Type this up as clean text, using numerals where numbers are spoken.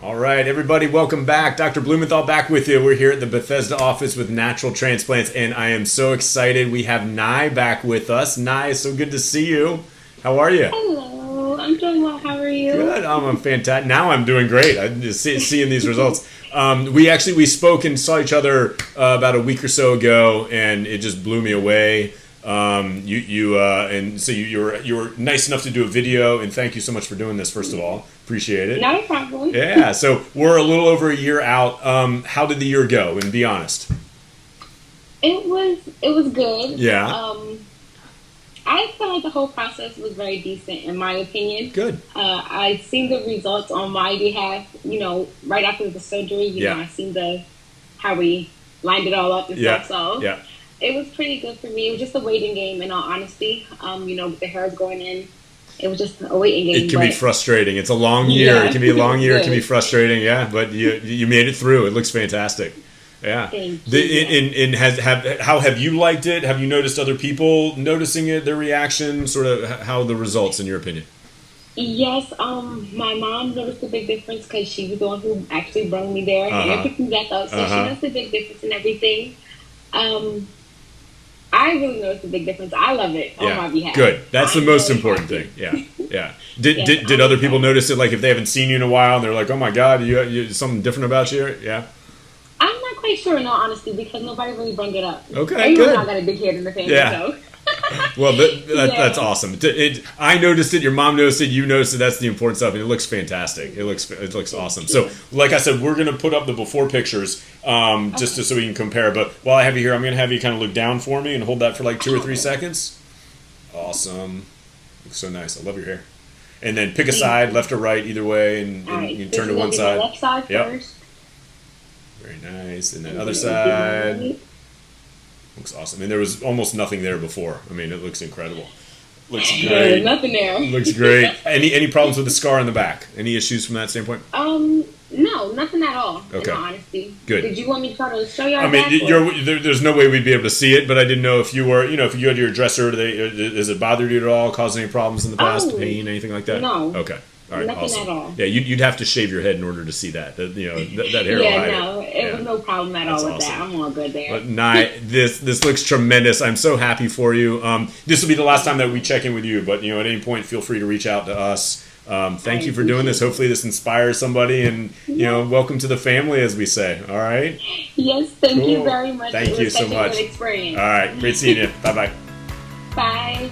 All right, everybody, welcome back. Dr. Blumenthal back with you. We're here at the Bethesda office with Natural Transplants, and I am so excited. We have Nye back with us. Nye, it's so good to see you. How are you? Hello, I'm doing well. How are you? Good. I'm fantastic. Now I'm doing great. I'm just seeing these results. We spoke and saw each other about a week or so ago, and it just blew me away. You were nice enough to do a video, and thank you so much for doing this. First of all, appreciate it. Not a problem. Yeah. So we're a little over a year out. How did the year go? And be honest. It was good. Yeah. I felt like the whole process was very decent, in my opinion. Good. I seen the results on my behalf. Right after the surgery. I seen how we lined it all up and stuff. So yeah. It was pretty good for me. It was just a waiting game, in all honesty. With the hairs going in, it was just a waiting game. It can be frustrating. It's a long year. Yeah. It can be a long year. It can be frustrating. Yeah, but you made it through. It looks fantastic. Yeah. Thank you. How have you liked it? Have you noticed other people noticing it, their reaction, sort of how the results, in your opinion? Yes, my mom noticed a big difference because she was the one who actually brought me there and picked me back up. So she noticed a big difference in everything. I really noticed a big difference. I love it on my behalf. Good. That's the most important thing. Yeah, yeah. Did other people notice it? Like if they haven't seen you in a while and they're like, "Oh my God, you something different about you?" Yeah. I'm not quite sure, in all honesty, because nobody really brought it up. Okay, good. I got a big head in the family, so. Well, that's awesome. I noticed it. Your mom noticed it. You noticed it. That's the important stuff, and it looks fantastic. It looks awesome. So, like I said, we're gonna put up the before pictures, so we can compare. But while I have you here, I'm gonna have you kind of look down for me and hold that for like 2 or 3 seconds. Awesome. Looks so nice. I love your hair. And then pick a side, left or right, either way, and you turn to one side. Left side first. Very nice. And then other side. Looks awesome. And there was almost nothing there before. I mean, it looks incredible. Looks great. There's nothing there. Looks great. Any problems with the scar in the back? Any issues from that standpoint? No, nothing at all. Okay. In all honesty. Good. Did you want me to try to show you? I mean, there's no way we'd be able to see it, but I didn't know if you were, if you had your dresser, has it bothered you at all? Caused any problems in the past? Pain, anything like that? No. Okay. All right, nothing awesome. At all. Yeah, you'd have to shave your head in order to see that. That hair. Yeah, no, it was no problem at all with that. I'm all good there. But Nye, this looks tremendous. I'm so happy for you. This will be the last time that we check in with you, but at any point, feel free to reach out to us. Thank you for doing this. Hopefully, this inspires somebody, and welcome to the family, as we say. All right. Yes, thank you very much. Thank you so much. It was such a good experience. All right, great seeing you. Bye-bye. Bye.